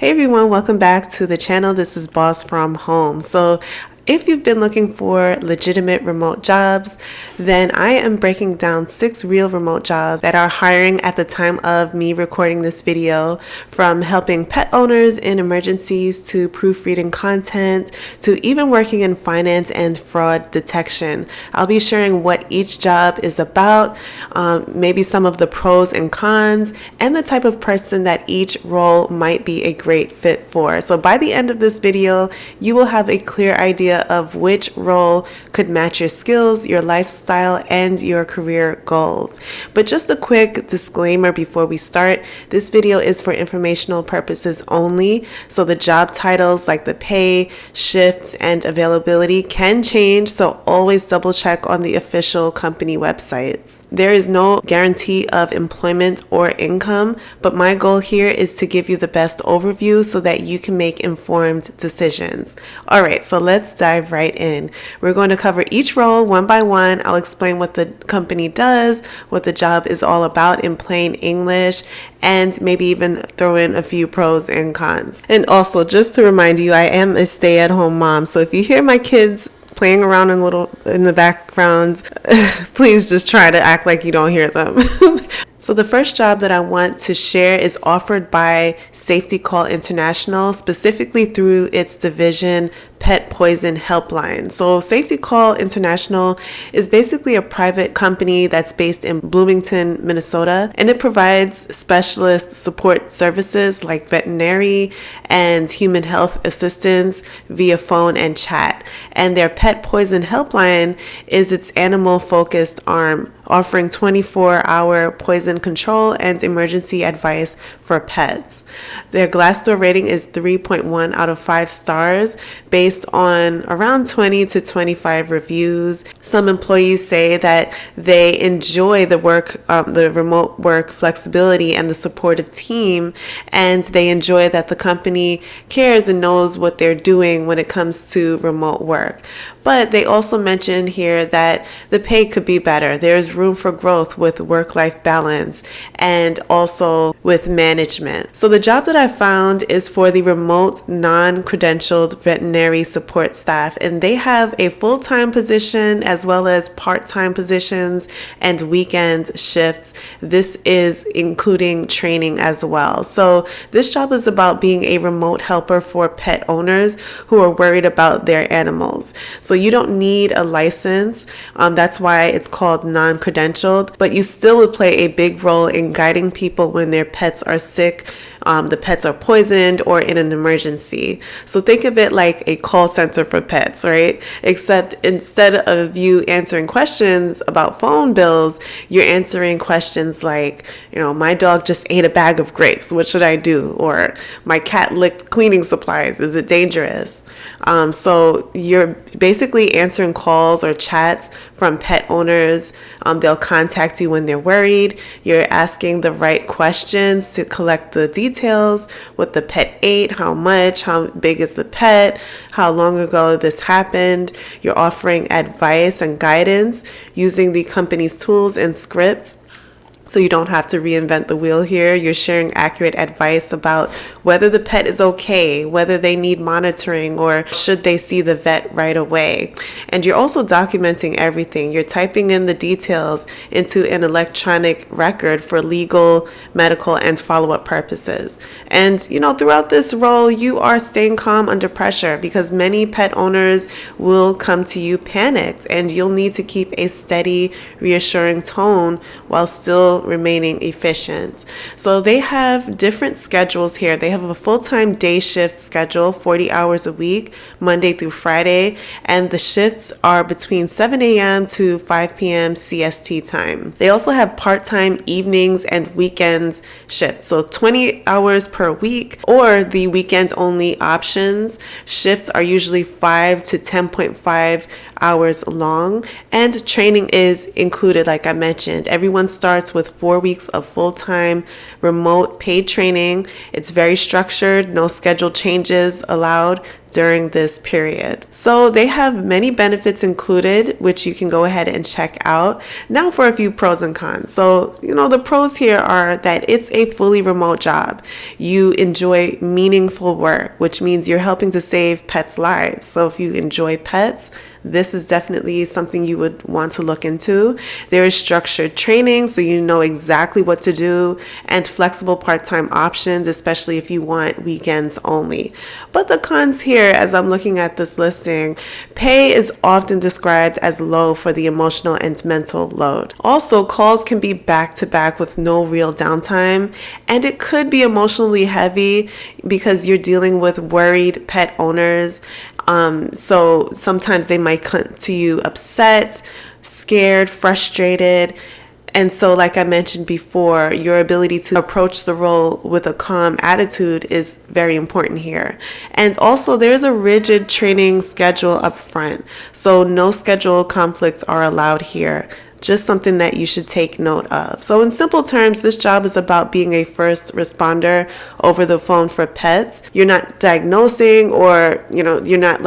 Hey everyone, welcome back to the channel. This is Boss from Home. So if you've been looking for legitimate remote jobs, then I am breaking down 6 real remote jobs that are hiring at the time of me recording this video, from helping pet owners in emergencies to proofreading content to even working in finance and fraud detection. I'll be sharing what each job is about, maybe some of the pros and cons, and the type of person that each role might be a great fit for. So by the end of this video, you will have a clear idea of which role could match your skills, your lifestyle, and your career goals. But just a quick disclaimer before we start, this video is for informational purposes only, so the job titles like the pay, shifts, and availability can change, so always double check on the official company websites. There is no guarantee of employment or income, but my goal here is to give you the best overview so that you can make informed decisions. Alright, so let's dive right in. We're going to cover each role one by one. I'll explain what the company does, what the job is all about in plain English, and maybe even throw in a few pros and cons. And also, just to remind you, I am a stay-at-home mom, so if you hear my kids playing around in the background, please just try to act like you don't hear them. So the first job that I want to share is offered by Safety Call International, specifically through its division Pet Poison Helpline. So Safety Call International is basically a private company that's based in Bloomington, Minnesota, and it provides specialist support services like veterinary and human health assistance via phone and chat. And their Pet Poison Helpline is its animal-focused arm, offering 24-hour poison control and emergency advice for pets. Their Glassdoor rating is 3.1 out of 5 stars based on around 20 to 25 reviews. Some employees say that they enjoy the remote work flexibility and the supportive team, and they enjoy that the company cares and knows what they're doing when it comes to remote work. But they also mention here that the pay could be better. There's room for growth with work-life balance and also with management. So the job that I found is for the remote non-credentialed veterinary support staff, and they have a full-time position as well as part-time positions and weekend shifts. This is including training as well. So this job is about being a remote helper for pet owners who are worried about their animals. So you don't need a license. That's why it's called non-credentialed, but you still would play a big role in guiding people when their pets are sick, the pets are poisoned, or in an emergency. So think of it like a call center for pets, right? Except instead of you answering questions about phone bills, you're answering questions like, my dog just ate a bag of grapes. What should I do? Or my cat licked cleaning supplies. Is it dangerous? So you're basically answering calls or chats from pet owners. They'll contact you when they're worried. You're asking the right questions to collect the details, what the pet ate, how much, how big is the pet, how long ago this happened. You're offering advice and guidance using the company's tools and scripts. So you don't have to reinvent the wheel here. You're sharing accurate advice about whether the pet is okay, whether they need monitoring, or should they see the vet right away. And you're also documenting everything. You're typing in the details into an electronic record for legal, medical, and follow-up purposes. And, throughout this role, you are staying calm under pressure because many pet owners will come to you panicked, and you'll need to keep a steady, reassuring tone while still remaining efficient. So they have different schedules here. They have a full-time day shift schedule, 40 hours a week, Monday through Friday, and the shifts are between 7 a.m. to 5 p.m. CST time. They also have part-time evenings and weekends shifts, so 20 hours per week, or the weekend-only options. Shifts are usually 5 to 10.5 hours long, and training is included. Like I mentioned, everyone starts with 4 weeks of full-time remote paid training. It's very structured, no schedule changes allowed during this period. So they have many benefits included, which you can go ahead and check out. Now for a few pros and cons. So, the pros here are that it's a fully remote job. You enjoy meaningful work, which means you're helping to save pets' lives. So if you enjoy pets, this is definitely something you would want to look into. There is structured training, so you know exactly what to do, and flexible part-time options, especially if you want weekends only. But the cons here, as I'm looking at this listing, pay is often described as low for the emotional and mental load. Also, calls can be back-to-back with no real downtime, and it could be emotionally heavy because you're dealing with worried pet owners. So sometimes they might come to you upset, scared, frustrated. And so, like I mentioned before, your ability to approach the role with a calm attitude is very important here. And also, there's a rigid training schedule up front. So no schedule conflicts are allowed here. Just something that you should take note of. So in simple terms, this job is about being a first responder over the phone for pets. You're not diagnosing or, you're not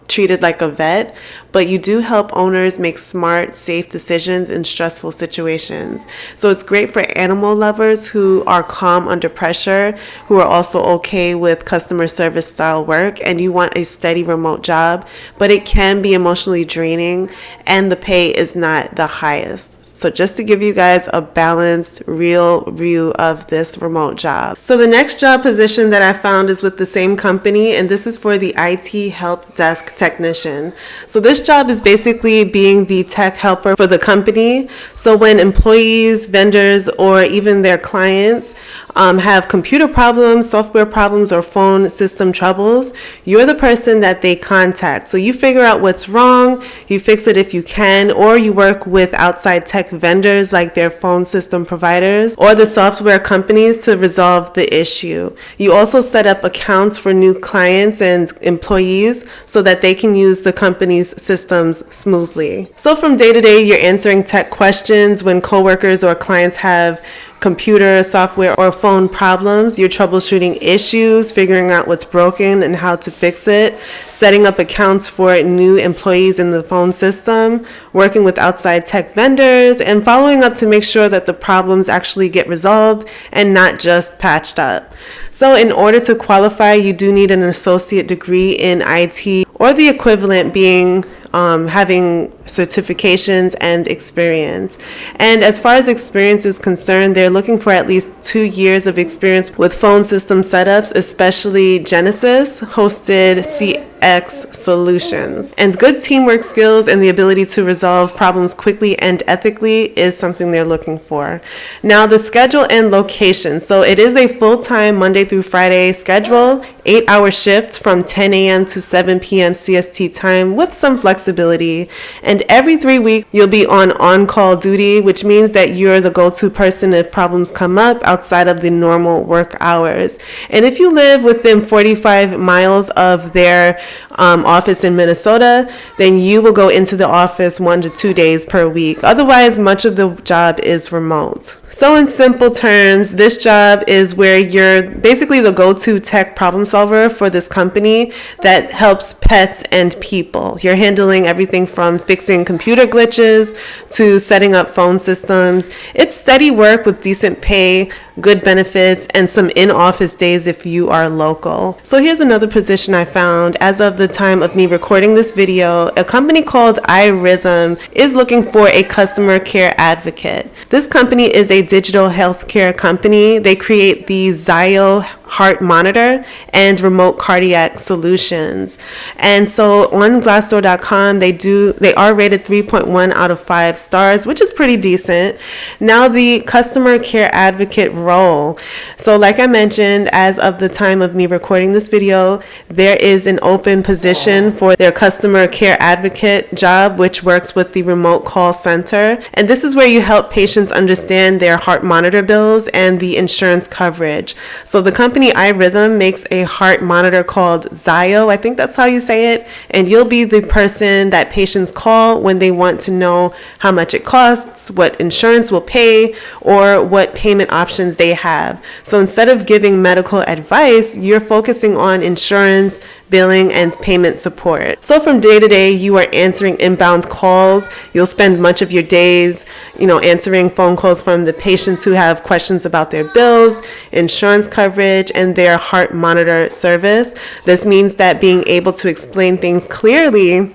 treated like a vet, but you do help owners make smart, safe decisions in stressful situations. So it's great for animal lovers who are calm under pressure, who are also okay with customer service style work, and you want a steady remote job, but it can be emotionally draining and the pay is not the highest. So just to give you guys a balanced, real view of this remote job. So the next job position that I found is with the same company, and this is for the IT help desk technician. So this job is basically being the tech helper for the company. So when employees, vendors, or even their clients have computer problems, software problems, or phone system troubles, you're the person that they contact. So you figure out what's wrong, you fix it if you can, or you work with outside tech vendors like their phone system providers or the software companies to resolve the issue. You also set up accounts for new clients and employees so that they can use the company's systems smoothly. So from day to day, you're answering tech questions when coworkers or clients have computer, software, or phone problems. You're troubleshooting issues, figuring out what's broken and how to fix it, setting up accounts for new employees in the phone system, working with outside tech vendors, and following up to make sure that the problems actually get resolved and not just patched up. So in order to qualify, you do need an associate degree in IT or the equivalent, being having certifications and experience. And as far as experience is concerned, they're looking for at least 2 years of experience with phone system setups, especially Genesis hosted CX solutions. And good teamwork skills and the ability to resolve problems quickly and ethically is something they're looking for. Now the schedule and location. So it is a full-time Monday through Friday schedule, 8-hour shift from 10 a.m. to 7 p.m. CST time with some flexibility. And every 3 weeks, you'll be on-call duty, which means that you're the go-to person if problems come up outside of the normal work hours. And if you live within 45 miles of their office in Minnesota, then you will go into the office 1 to 2 days per week. Otherwise, much of the job is remote. So in simple terms, this job is where you're basically the go-to tech problem solver for this company that helps pets and people. You're handling everything from fixing computer glitches to setting up phone systems. It's steady work with decent pay, good benefits, and some in-office days if you are local. So here's another position I found. As of the time of me recording this video, a company called iRhythm is looking for a customer care advocate. This company is a digital healthcare company. They create the Zio heart monitor and remote cardiac solutions. And so on glassdoor.com, they are rated 3.1 out of 5 stars, which is pretty decent. Now the customer care advocate role. So like I mentioned, as of the time of me recording this video, there is an open position for their customer care advocate job, which works with the remote call center. And this is where you help patients understand their heart monitor bills and the insurance coverage. So the company company iRhythm makes a heart monitor called Zio. I think that's how you say it. And you'll be the person that patients call when they want to know how much it costs, what insurance will pay, or what payment options they have. So instead of giving medical advice, you're focusing on insurance, billing, and payment support. So from day to day, you are answering inbound calls. You'll spend much of your days, answering phone calls from the patients who have questions about their bills, insurance coverage, and their heart monitor service. This means that being able to explain things clearly,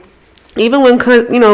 even when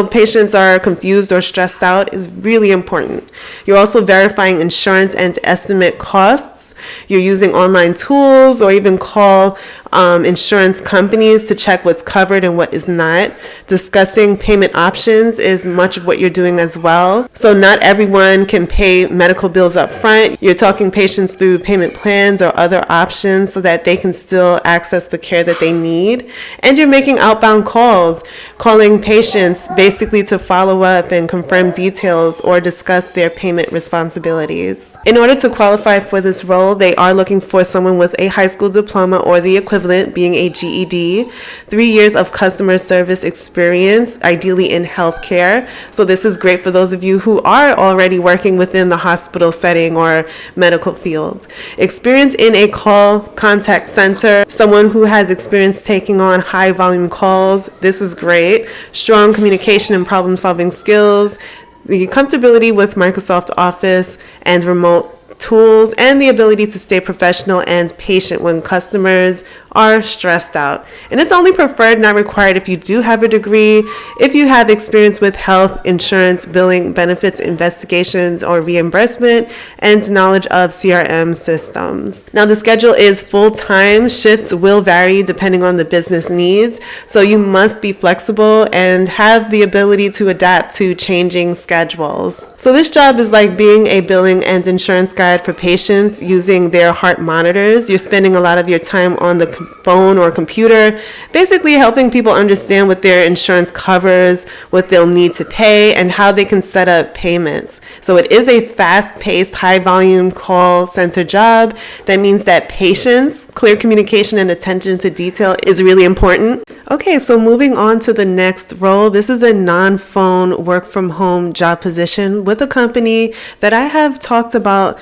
patients are confused or stressed out, is really important. You're also verifying insurance and estimate costs. You're using online tools or even call insurance companies to check what's covered and what is not. Discussing payment options is much of what you're doing as well. So not everyone can pay medical bills up front. You're talking patients through payment plans or other options so that they can still access the care that they need. And you're making outbound calls, calling patients basically to follow up and confirm details or discuss their payment responsibilities. In order to qualify for this role, they are looking for someone with a high school diploma or the equivalent, being a GED, 3 years of customer service experience, ideally in healthcare. So this is great for those of you who are already working within the hospital setting or medical field. Experience in a call contact center, someone who has experience taking on high volume calls. This is great. Strong communication and problem solving skills, the comfortability with Microsoft Office and remote tools, and the ability to stay professional and patient when customers are stressed out. And it's only preferred, not required, if you do have a degree, if you have experience with health, insurance, billing, benefits, investigations, or reimbursement, and knowledge of CRM systems. Now, the schedule is full-time. Shifts will vary depending on the business needs, so you must be flexible and have the ability to adapt to changing schedules. So this job is like being a billing and insurance guide for patients using their heart monitors. You're spending a lot of your time on the phone or computer, basically helping people understand what their insurance covers, what they'll need to pay, and how they can set up payments. So it is a fast-paced, high-volume call center job. That means that patience, clear communication, and attention to detail is really important. Okay, so moving on to the next role. This is a non-phone work-from-home job position with a company that I have talked about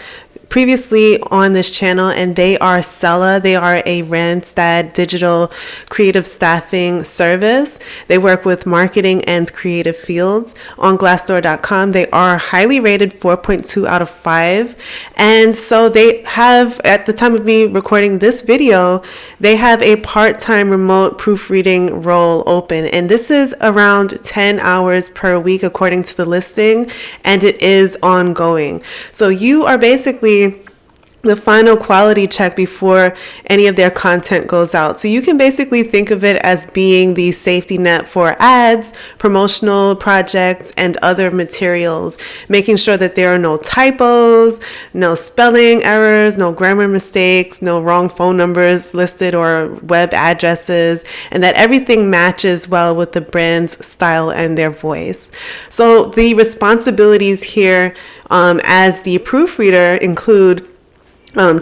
previously on this channel, and they are Sella. They are a Randstad digital creative staffing service. They work with marketing and creative fields. On Glassdoor.com, they are highly rated, 4.2 out of 5. And so they have, at the time of me recording this video, they have a part-time remote proofreading role open. And this is around 10 hours per week according to the listing, and it is ongoing. So you are basically the final quality check before any of their content goes out. So you can basically think of it as being the safety net for ads, promotional projects, and other materials, making sure that there are no typos, no spelling errors, no grammar mistakes, no wrong phone numbers listed or web addresses, and that everything matches well with the brand's style and their voice. So the responsibilities here as the proofreader include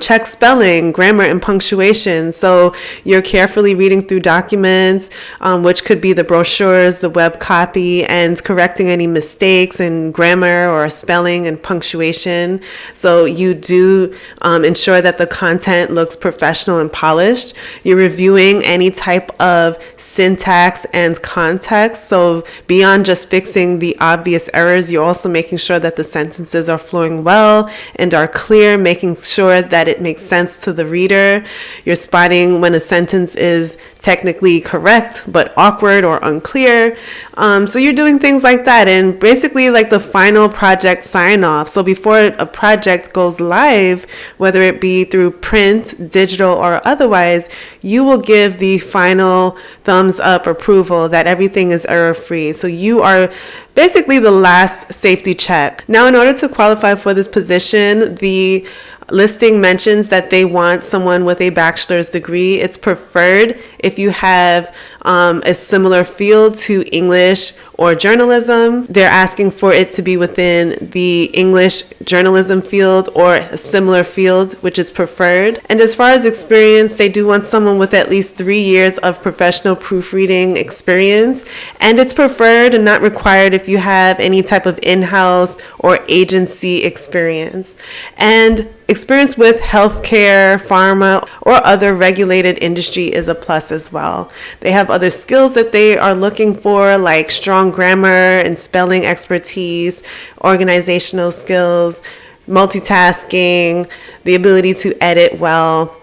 check spelling, grammar, and punctuation. So you're carefully reading through documents, which could be the brochures, the web copy, and correcting any mistakes in grammar or spelling and punctuation. So you do ensure that the content looks professional and polished. You're reviewing any type of syntax and context. So beyond just fixing the obvious errors, you're also making sure that the sentences are flowing well and are clear, making sure that it makes sense to the reader. You're spotting when a sentence is technically correct but awkward or unclear. So you're doing things like that, and basically like the final project sign off. So before a project goes live, whether it be through print, digital, or otherwise, you will give the final thumbs up approval that everything is error free. So you are basically the last safety check. Now, in order to qualify for this position, the listing mentions that they want someone with a bachelor's degree. It's preferred if you have a similar field to English or journalism, they're asking for it to be within the English journalism field or a similar field, which is preferred. And as far as experience, they do want someone with at least 3 years of professional proofreading experience. And it's preferred and not required if you have any type of in-house or agency experience. And experience with healthcare, pharma, or other regulated industry is a plus as well. They have other skills that they are looking for, like strong grammar and spelling expertise, organizational skills, multitasking, the ability to edit well,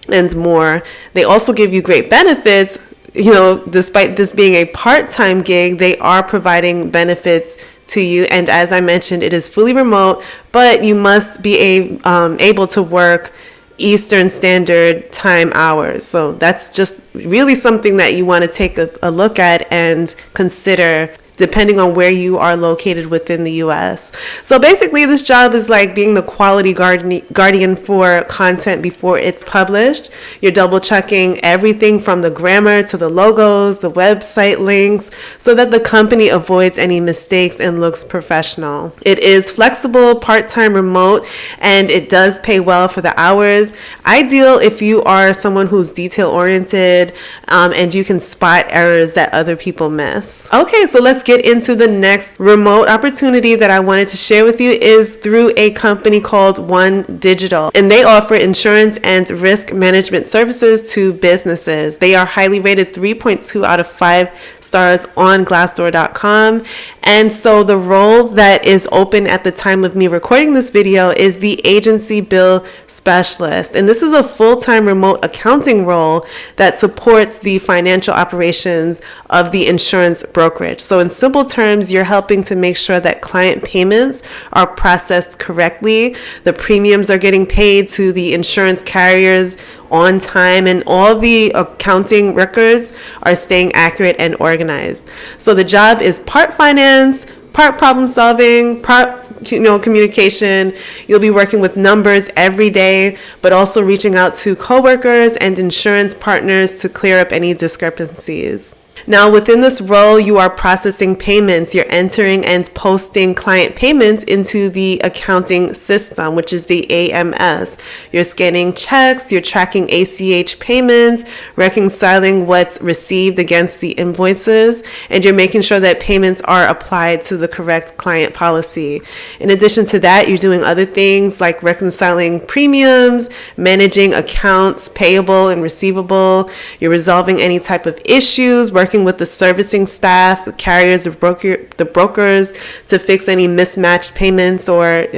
and more. They also give you great benefits. You know, despite this being a part-time gig, they are providing benefits to you. And as I mentioned, it is fully remote, but you must be able to work Eastern Standard Time hours. So that's just really something that you want to take a look at and consider, depending on where you are located within the US. So basically, this job is like being the quality guardian for content before it's published. You're double checking everything from the grammar to the logos, the website links, so that the company avoids any mistakes and looks professional. It is flexible, part-time, remote, and it does pay well for the hours. Ideal if you are someone who's detail-oriented and you can spot errors that other people miss. Okay, so let's get into the next remote opportunity that I wanted to share with you is through a company called One Digital, and they offer insurance and risk management services to businesses. They are highly rated 3.2 out of 5 stars on Glassdoor.com. And so the role that is open at the time of me recording this video is the agency bill specialist. And this is a full-time remote accounting role that supports the financial operations of the insurance brokerage. So in simple terms, you're helping to make sure that client payments are processed correctly, the premiums are getting paid to the insurance carriers on time, and all the accounting records are staying accurate and organized. So the job is part finance, part problem solving, part communication. You'll be working with numbers every day, but also reaching out to coworkers and insurance partners to clear up any discrepancies. Now, within this role, you are processing payments. You're entering and posting client payments into the accounting system, which is the AMS. You're scanning checks, you're tracking ACH payments, reconciling what's received against the invoices, and you're making sure that payments are applied to the correct client policy. In addition to that, you're doing other things like reconciling premiums, managing accounts payable and receivable. You're resolving any type of issues, working with the servicing staff, the carriers, the brokers to fix any mismatched payments or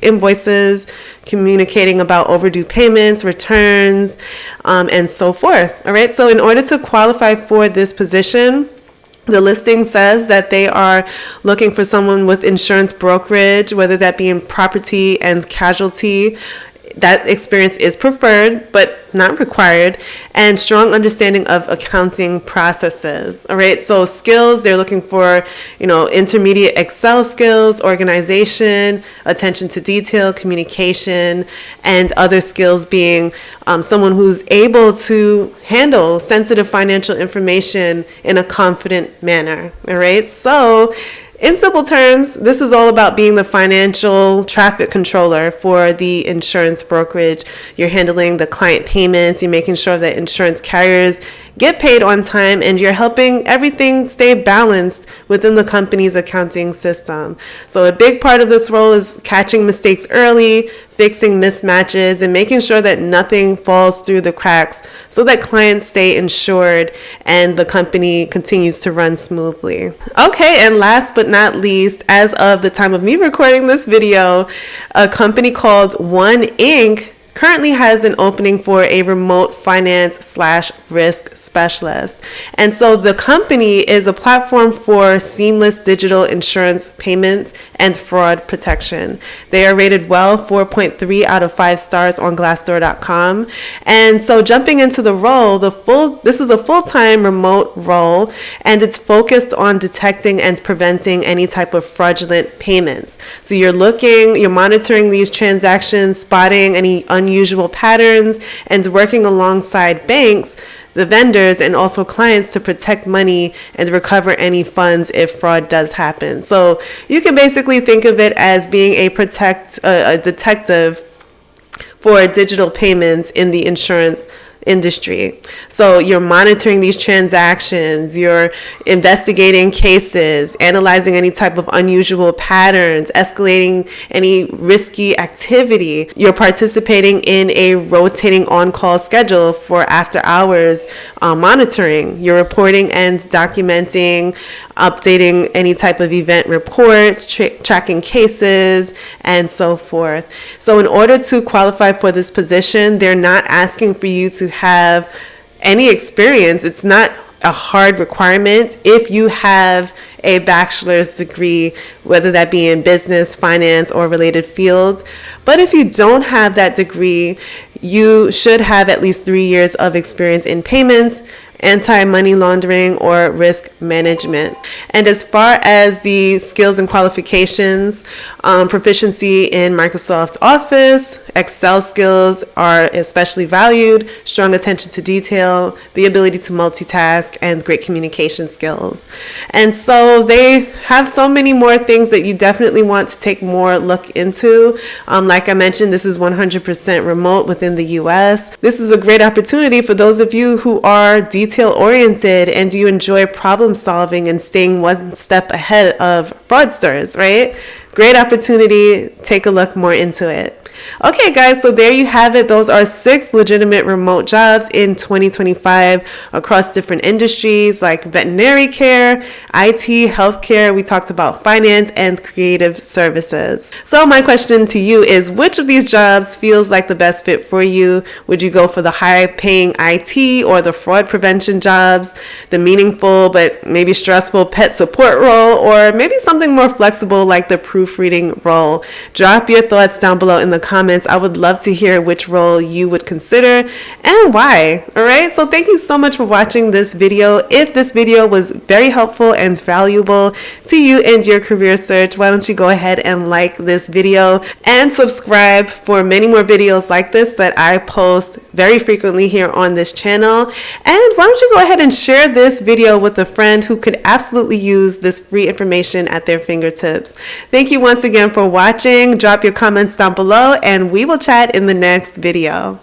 invoices, communicating about overdue payments, returns, and so forth. All right. So in order to qualify for this position, the listing says that they are looking for someone with insurance brokerage, whether that be in property and casualty. That experience is preferred, but not required, and strong understanding of accounting processes. All right, so skills, they're looking for, intermediate Excel skills, organization, attention to detail, communication, and other skills being someone who's able to handle sensitive financial information in a confident manner. All right, so in simple terms, this is all about being the financial traffic controller for the insurance brokerage. You're handling the client payments, you're making sure that insurance carriers get paid on time, and you're helping everything stay balanced within the company's accounting system. So a big part of this role is catching mistakes early, fixing mismatches, and making sure that nothing falls through the cracks so that clients stay insured and the company continues to run smoothly. Okay, and last but not least, as of the time of me recording this video, a company called One Inc. currently has an opening for a remote finance/risk specialist. And so the company is a platform for seamless digital insurance payments and fraud protection. They are rated well, 4.3 out of 5 stars on Glassdoor.com. And so jumping into the role, this is a full-time remote role, and it's focused on detecting and preventing any type of fraudulent payments. So you're monitoring these transactions, spotting any unusual patterns and working alongside banks, the vendors, and also clients to protect money and recover any funds if fraud does happen. So you can basically think of it as being a detective for digital payments in the insurance industry. So you're monitoring these transactions, you're investigating cases, analyzing any type of unusual patterns, escalating any risky activity. You're participating in a rotating on-call schedule for after hours monitoring. You're reporting and documenting, updating any type of event reports, tracking cases, and so forth. So in order to qualify for this position, they're not asking for you to have any experience. It's not a hard requirement if you have a bachelor's degree, whether that be in business, finance, or related fields. But if you don't have that degree, you should have at least 3 years of experience in payments, anti-money laundering, or risk management. And as far as the skills and qualifications, proficiency in Microsoft Office, Excel skills are especially valued, strong attention to detail, the ability to multitask, and great communication skills. And so they have so many more things that you definitely want to take more look into. Like I mentioned, this is 100% remote within the US. This is a great opportunity for those of you who are detail-oriented and you enjoy problem solving and staying one step ahead of fraudsters, right? Great opportunity. Take a look more into it. Okay, guys, so there you have it. Those are 6 legitimate remote jobs in 2025 across different industries like veterinary care, IT, healthcare. We talked about finance and creative services. So my question to you is, which of these jobs feels like the best fit for you? Would you go for the high-paying IT or the fraud prevention jobs, the meaningful but maybe stressful pet support role, or maybe something more flexible like the proofreading role? Drop your thoughts down below in the comments. I would love to hear which role you would consider and why. All right, so thank you so much for watching this video. If this video was very helpful and valuable to you and your career search, why don't you go ahead and like this video and subscribe for many more videos like this that I post very frequently here on this channel. And why don't you go ahead and share this video with a friend who could absolutely use this free information at their fingertips. Thank you once again for watching. Drop your comments down below and we will chat in the next video.